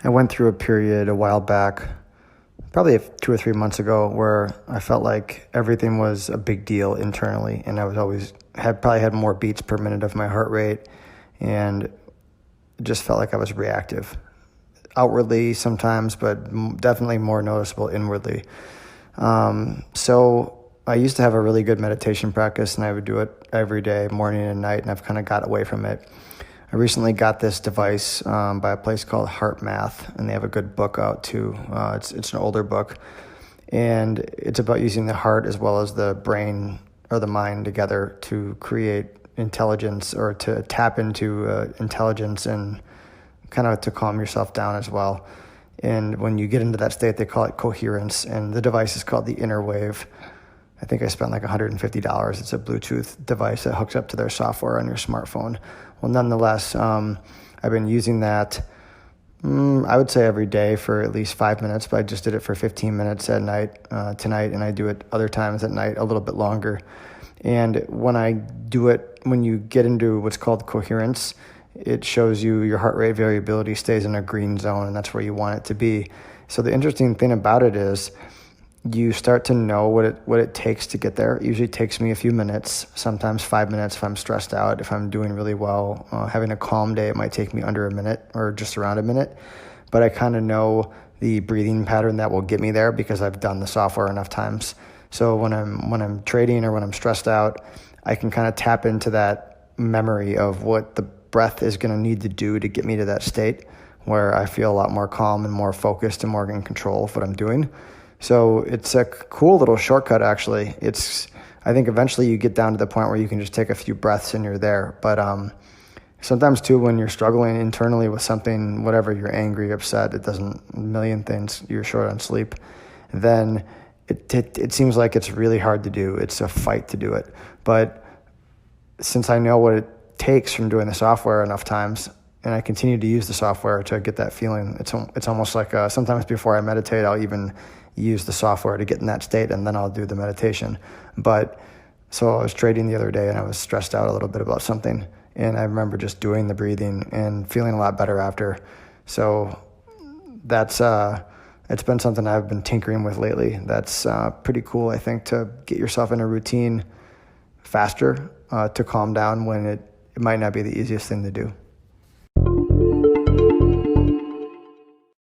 I went through a period a while back, probably 2 or 3 months ago, where I felt like everything was a big deal internally, and I was always probably had more beats per minute of my heart rate, and it just felt like I was reactive. Outwardly sometimes, but definitely more noticeable inwardly. So I used to have a really good meditation practice, and I would do it every day, morning and night, and I've kind of got away from it. I recently got this device by a place called Heartmath, and they have a good book out too. It's an older book, and it's about using the heart as well as the brain or the mind together to create intelligence, or to tap into intelligence, and kind of to calm yourself down as well. And when you get into that state, they call it coherence, and the device is called the Inner Wave. I think I spent like $150. It's a Bluetooth device that hooks up to their software on your smartphone. Well, nonetheless, I've been using that, I would say every day for at least 5 minutes, but I just did it for 15 minutes at night tonight, and I do it other times at night a little bit longer. And when I do it, when you get into what's called coherence, it shows you your heart rate variability stays in a green zone, and that's where you want it to be. So the interesting thing about it is you start to know what it takes to get there. It usually takes me a few minutes, sometimes 5 minutes if I'm stressed out. If I'm doing really well, having a calm day, it might take me under a minute or just around a minute. But I kind of know the breathing pattern that will get me there because I've done the software enough times. So when I'm trading or when I'm stressed out, I can kind of tap into that memory of what the breath is going to need to do to get me to that state where I feel a lot more calm and more focused and more in control of what I'm doing. So it's a cool little shortcut, actually. I think eventually you get down to the point where you can just take a few breaths and you're there. But sometimes too, when you're struggling internally with something, whatever, you're angry, upset, a million things, you're short on sleep, then it seems like it's really hard to do. It's a fight to do it. But since I know what it takes from doing the software enough times, and I continue to use the software to get that feeling, it's almost like sometimes before I meditate, I'll even use the software to get in that state, and then I'll do the meditation. But so I was trading the other day, and I was stressed out a little bit about something, and I remember just doing the breathing and feeling a lot better after. So that's it's been something I've been tinkering with lately. That's pretty cool, I think, to get yourself in a routine faster, to calm down when it might not be the easiest thing to do.